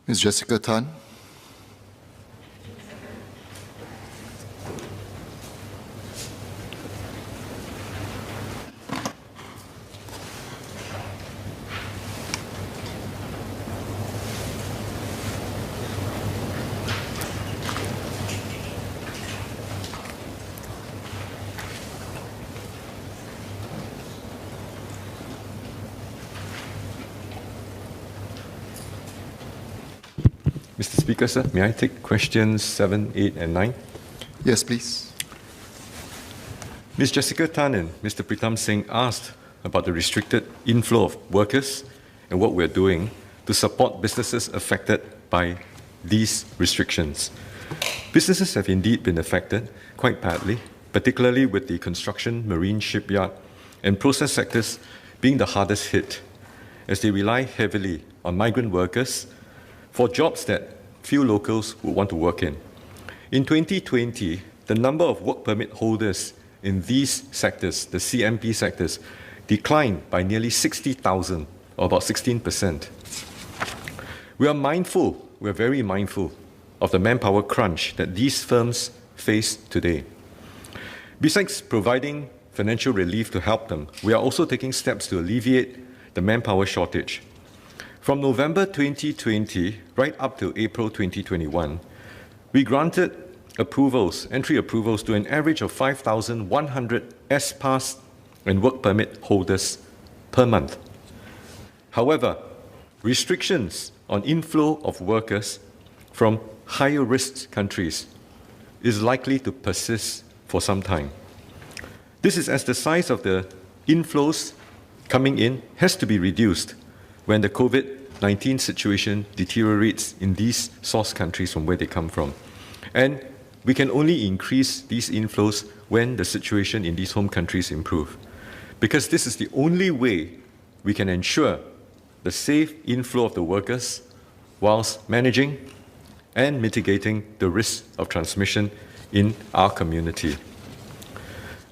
Ms. Jessica Tan. Mr. Speaker, sir, may I take questions 7, 8, and 9? Yes, please. Ms. Jessica Tan and Mr. Pritam Singh asked about the restricted inflow of workers and what we're doing to support businesses affected by these restrictions. Businesses have indeed been affected quite badly, particularly with the construction, marine, shipyard, and process sectors being the hardest hit, as they rely heavily on migrant workers for jobs that few locals would want to work in. In 2020, the number of work permit holders in these sectors, the CMP sectors, declined by nearly 60,000, or about 16%. We're very mindful of the manpower crunch that these firms face today. Besides providing financial relief to help them, we are also taking steps to alleviate the manpower shortage. From November 2020 right up to April 2021, we granted entry approvals to an average of 5,100 S-Pass and work permit holders per month. However, restrictions on inflow of workers from higher risk countries is likely to persist for some time. This is as the size of the inflows coming in has to be reduced when the COVID-19 situation deteriorates in these source countries from where they come from. And we can only increase these inflows when the situation in these home countries improve, because this is the only way we can ensure the safe inflow of the workers whilst managing and mitigating the risk of transmission in our community.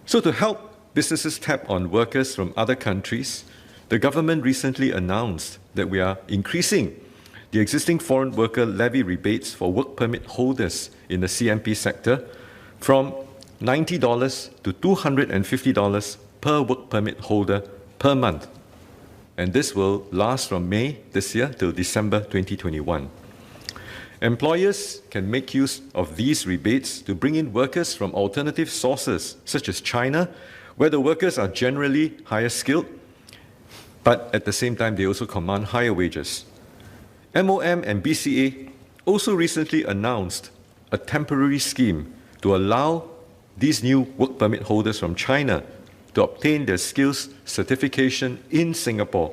So to help businesses tap on workers from other countries, the government recently announced that we are increasing the existing foreign worker levy rebates for work permit holders in the CMP sector from $90 to $250 per work permit holder per month. And this will last from May this year till December 2021. Employers can make use of these rebates to bring in workers from alternative sources, such as China, where the workers are generally higher skilled, but at the same time, they also command higher wages. MOM and BCA also recently announced a temporary scheme to allow these new work permit holders from China to obtain their skills certification in Singapore,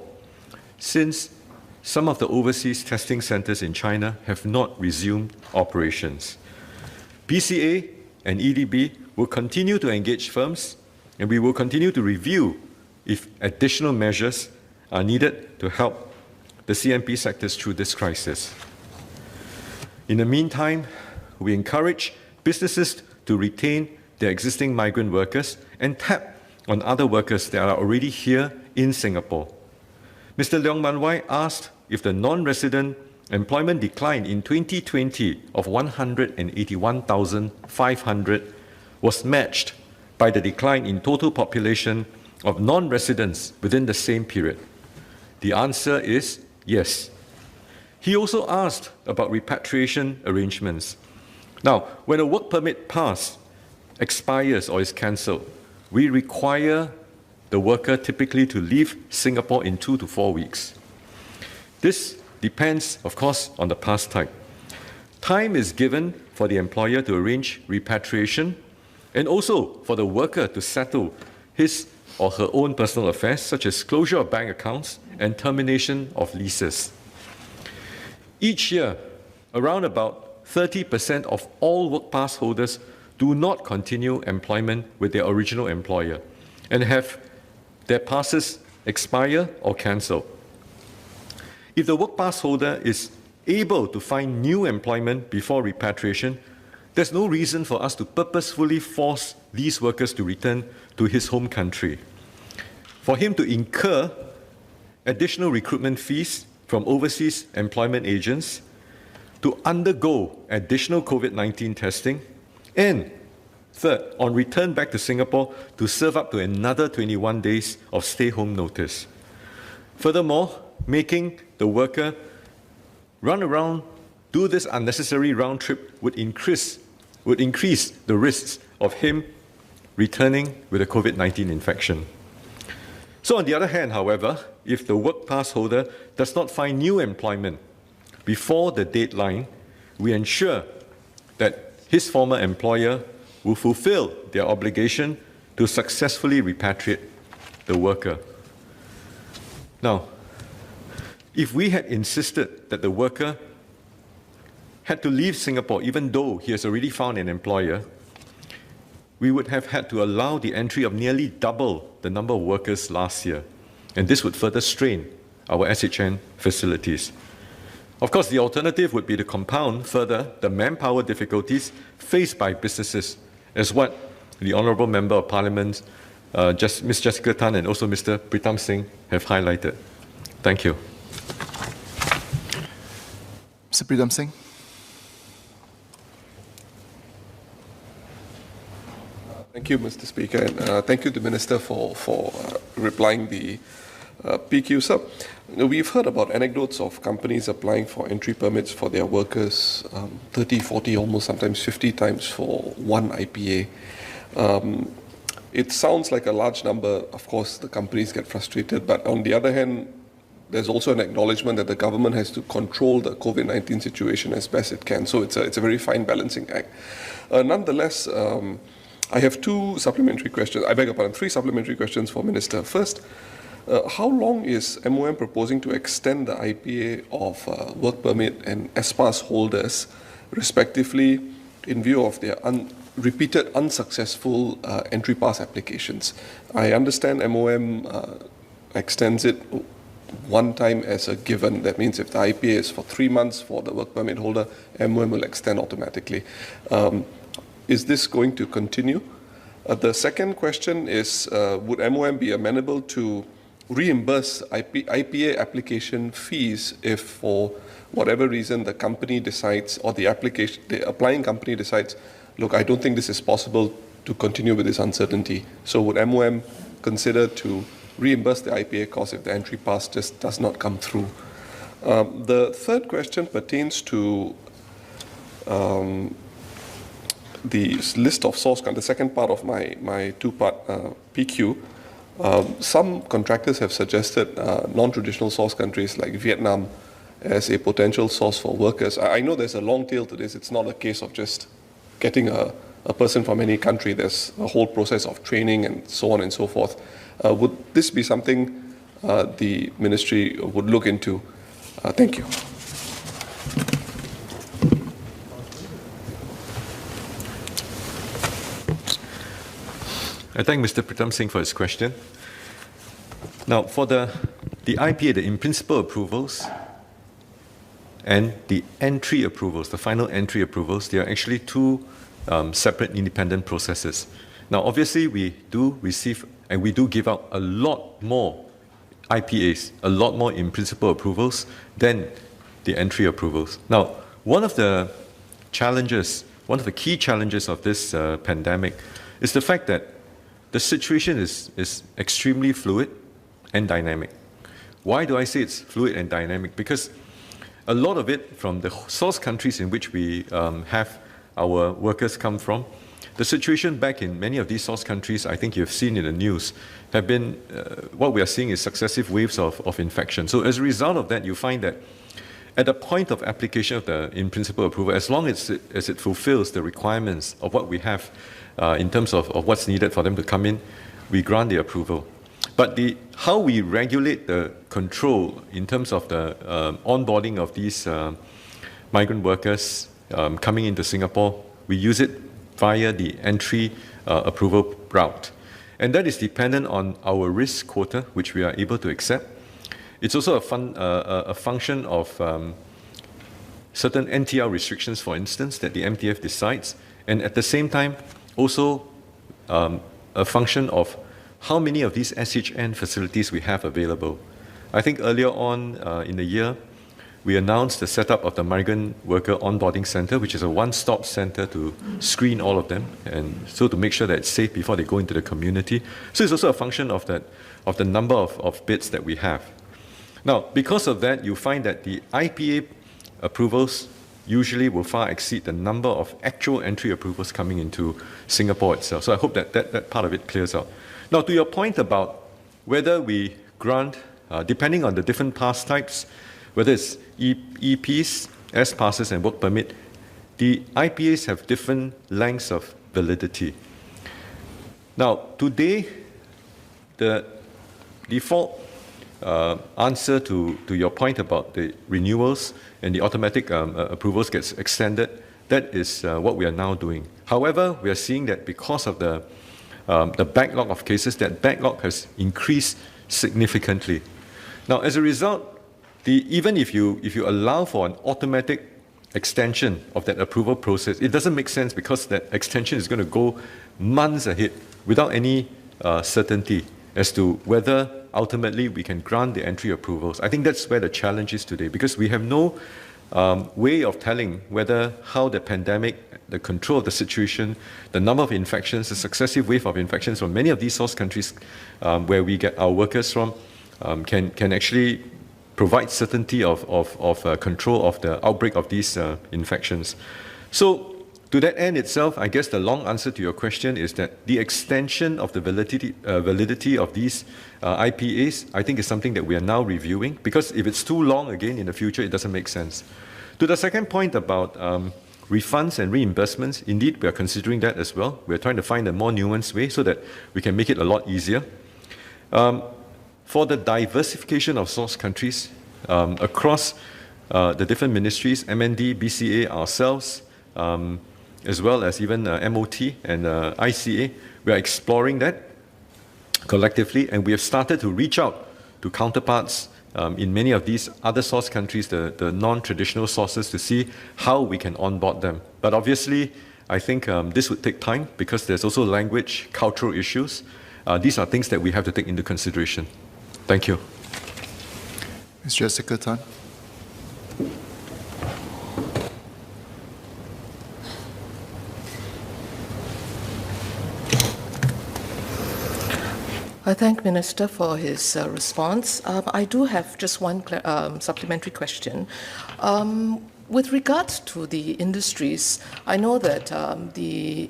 since some of the overseas testing centers in China have not resumed operations. BCA and EDB will continue to engage firms, and we will continue to review if additional measures are needed to help the CMP sectors through this crisis. In the meantime, we encourage businesses to retain their existing migrant workers and tap on other workers that are already here in Singapore. Mr. Leong Man Wai asked if the non-resident employment decline in 2020 of 181,500 was matched by the decline in total population of non-residents within the same period. The answer is yes. He also asked about repatriation arrangements. Now, when a work permit pass expires or is cancelled, we require the worker typically to leave Singapore in 2 to 4 weeks. This depends, of course, on the pass type. Time is given for the employer to arrange repatriation and also for the worker to settle his or her own personal affairs, such as closure of bank accounts and termination of leases. Each year, around about 30% of all work pass holders do not continue employment with their original employer and have their passes expire or cancel. If the work pass holder is able to find new employment before repatriation, there's no reason for us to purposefully force these workers to return to his home country. For him to incur additional recruitment fees from overseas employment agents to undergo additional COVID-19 testing, and third, on return back to Singapore, to serve up to another 21 days of stay-home notice. Furthermore, making the worker run around, do this unnecessary round trip would increase the risks of him returning with a COVID-19 infection. So on the other hand, however, if the work pass holder does not find new employment before the deadline, we ensure that his former employer will fulfill their obligation to successfully repatriate the worker. Now, if we had insisted that the worker had to leave Singapore even though he has already found an employer, we would have had to allow the entry of nearly double the number of workers last year, and this would further strain our SHN facilities. Of course, the alternative would be to compound further the manpower difficulties faced by businesses, as what the Honourable Member of Parliament, Ms. Jessica Tan, and also Mr. Pritam Singh have highlighted. Thank you. Mr. Pritam Singh. Thank you, Mr. Speaker, and thank you to the Minister for replying the PQ. So, we've heard about anecdotes of companies applying for entry permits for their workers 30, 40, almost sometimes 50 times for one IPA. It sounds like a large number. Of course, the companies get frustrated, but on the other hand, there's also an acknowledgement that the government has to control the COVID-19 situation as best it can. So it's a very fine balancing act. Nonetheless, I have three supplementary questions for Minister. First, how long is MOM proposing to extend the IPA of work permit and SPAS holders, respectively, in view of their repeated unsuccessful entry pass applications? I understand MOM extends it one time as a given. That means if the IPA is for 3 months for the work permit holder, MOM will extend automatically. Is this going to continue? The second question is, would MOM be amenable to reimburse IPA application fees if, for whatever reason, the company decides, or the applying company decides, look, I don't think this is possible to continue with this uncertainty. So would MOM consider to reimburse the IPA cost if the entry pass just does not come through? The third question pertains to the list of source countries, the second part of my two-part PQ. Some contractors have suggested non-traditional source countries like Vietnam as a potential source for workers. I know there's a long tail to this. It's not a case of just getting a person from any country. There's a whole process of training and so on and so forth. Would this be something the ministry would look into? Thank you. I thank Mr. Pritam Singh for his question. Now, for the IPA, the in-principle approvals and the entry approvals, the final entry approvals, they are actually two separate independent processes. Now, obviously, we do receive and we do give out a lot more IPAs, a lot more in-principle approvals than the entry approvals. Now, one of the key challenges of this pandemic is the fact that the situation is extremely fluid and dynamic. Why do I say it's fluid and dynamic? Because a lot of it from the source countries in which we have our workers come from, the situation back in many of these source countries, I think you've seen in the news, have been, what we are seeing is successive waves of infection. So as a result of that, you find that at the point of application of the in-principle approval, as long as it fulfills the requirements of what we have in terms of what's needed for them to come in, we grant the approval. But how we regulate the control in terms of the onboarding of these migrant workers coming into Singapore, we use it via the entry approval route. And that is dependent on our risk quota, which we are able to accept. It's also a function of certain NTR restrictions, for instance, that the MTF decides, and at the same time, also a function of how many of these SHN facilities we have available. I think earlier on in the year, we announced the setup of the Migrant Worker Onboarding Center, which is a one-stop center to screen all of them, and so to make sure that it's safe before they go into the community. So it's also a function of the number of beds that we have. Now, because of that, you find that the IPA approvals usually will far exceed the number of actual entry approvals coming into Singapore itself. So I hope that part of it clears out. Now, to your point about whether we grant, depending on the different pass types, whether it's EPs, S passes, and work permit, the IPAs have different lengths of validity. Now, today, the default answer to your point about the renewals and the automatic approvals gets extended, that is what we are now doing. However, we are seeing that because of the backlog of cases, that backlog has increased significantly. Now, as a result, even if you allow for an automatic extension of that approval process, it doesn't make sense because that extension is going to go months ahead without any certainty as to whether ultimately we can grant the entry approvals. I think that's where the challenge is today, because we have no way of telling whether how the pandemic, the control of the situation, the number of infections, the successive wave of infections from many of these source countries where we get our workers from can actually provide certainty of control of the outbreak of these infections. So to that end itself, I guess the long answer to your question is that the extension of the validity of these IPAs, I think, is something that we are now reviewing, because if it's too long again in the future, it doesn't make sense. To the second point about refunds and reimbursements, indeed, we are considering that as well. We are trying to find a more nuanced way so that we can make it a lot easier. For the diversification of source countries across the different ministries, MND, BCA, ourselves, as well as even MOT and ICA, we are exploring that collectively, and we have started to reach out to counterparts in many of these other source countries, the non-traditional sources, to see how we can onboard them. But obviously, I think this would take time because there's also language, cultural issues. These are things that we have to take into consideration. Thank you. Ms. Jessica Tan. I thank Minister for his response. I do have just one supplementary question. With regards to the industries, I know that the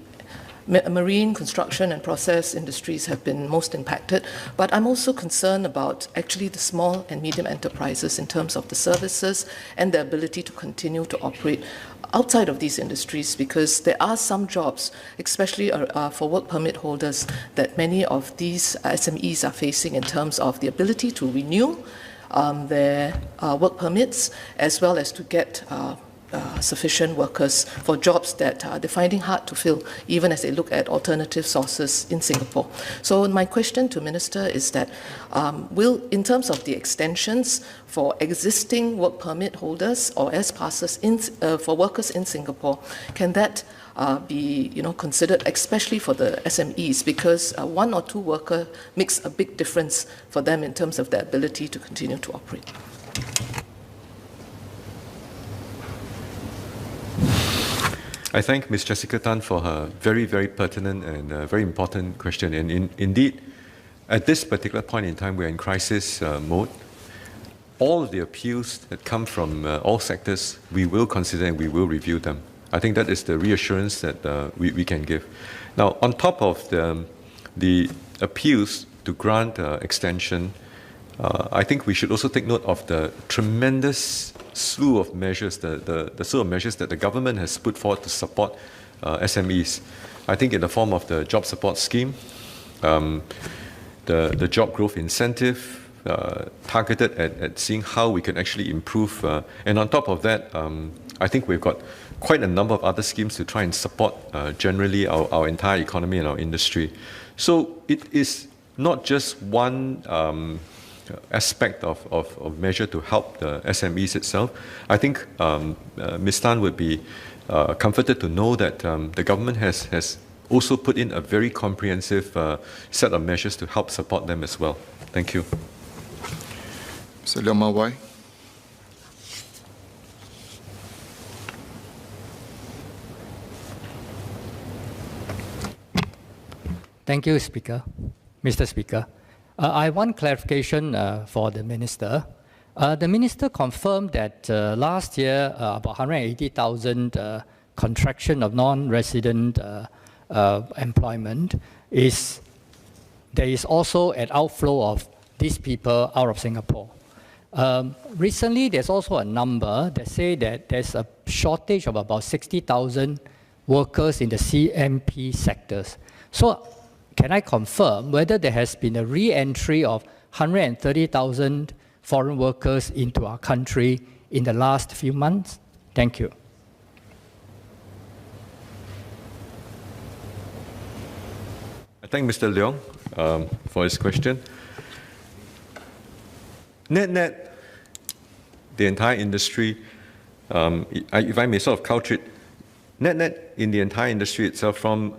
marine, construction and process industries have been most impacted, but I'm also concerned about actually the small and medium enterprises in terms of the services and the ability to continue to operate outside of these industries, because there are some jobs, especially for work permit holders, that many of these SMEs are facing in terms of the ability to renew their work permits, as well as to get sufficient workers for jobs that they're finding hard to fill, even as they look at alternative sources in Singapore. So my question to Minister is that in terms of the extensions for existing work permit holders or S passes for workers in Singapore, can that be considered, especially for the SMEs, because one or two worker makes a big difference for them in terms of their ability to continue to operate? I thank Ms. Jessica Tan for her very, very pertinent and very important question. And indeed, at this particular point in time, we're in crisis mode. All of the appeals that come from all sectors, we will consider and we will review them. I think that is the reassurance that we can give. Now, on top of the appeals to grant extension, I think we should also take note of the tremendous slew of measures, the sort of measures that the government has put forward to support SMEs. I think in the form of the job support scheme, the job growth incentive, targeted at seeing how we can actually improve. And on top of that, I think we've got quite a number of other schemes to try and support generally our entire economy and our industry. So it is not just one aspect of measure to help the SMEs itself. I think Ms. Tan would be comforted to know that the government has also put in a very comprehensive set of measures to help support them as well. Thank you. Mr. Leong Ma Wai. Thank you, Mr. Speaker. I have one clarification for the Minister. The Minister confirmed that last year about 180,000 contraction of non-resident employment there is also an outflow of these people out of Singapore. Recently, there's also a number that say that there's a shortage of about 60,000 workers in the CMP sectors. So can I confirm whether there has been a re-entry of 130,000 foreign workers into our country in the last few months? Thank you. I thank Mr. Leong for his question. Net, the entire industry, if I may sort of couch it, net in the entire industry itself from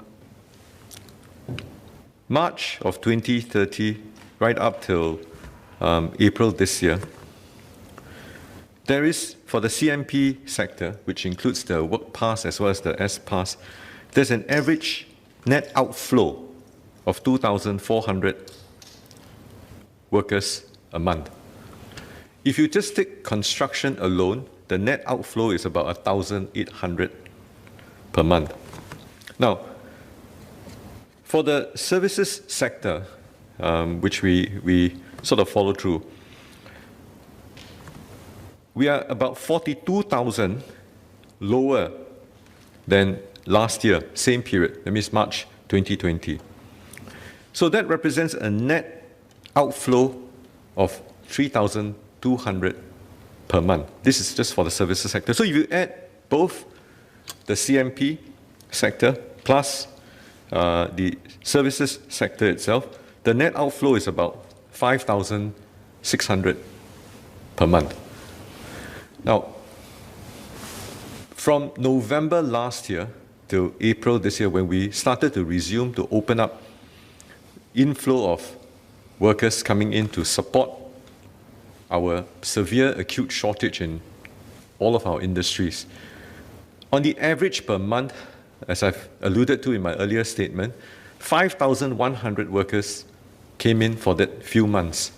March of 2030 right up till April this year, there is, for the CMP sector, which includes the Work Pass as well as the S Pass, there's an average net outflow of 2,400 workers a month. If you just take construction alone, the net outflow is about 1,800 per month. Now, for the services sector, which we sort of follow through, we are about 42,000 lower than last year, same period, that means March 2020. So that represents a net outflow of 3,200 per month. This is just for the services sector. So if you add both the CMP sector plus the services sector itself, the net outflow is about 5,600 per month. Now, from November last year to April this year, when we started to resume to open up inflow of workers coming in to support our severe acute shortage in all of our industries, on the average per month, as I've alluded to in my earlier statement, 5,100 workers came in for that few months.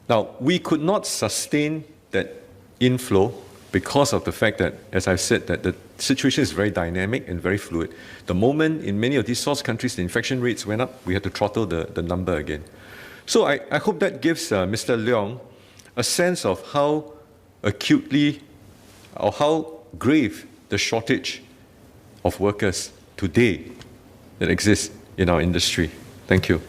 Now, we could not sustain that inflow because of the fact that, as I've said, that the situation is very dynamic and very fluid. The moment in many of these source countries the infection rates went up, we had to throttle the number again. So I hope that gives Mr. Leong a sense of how acutely or how grave the shortage of workers today that exists in our industry. Thank you.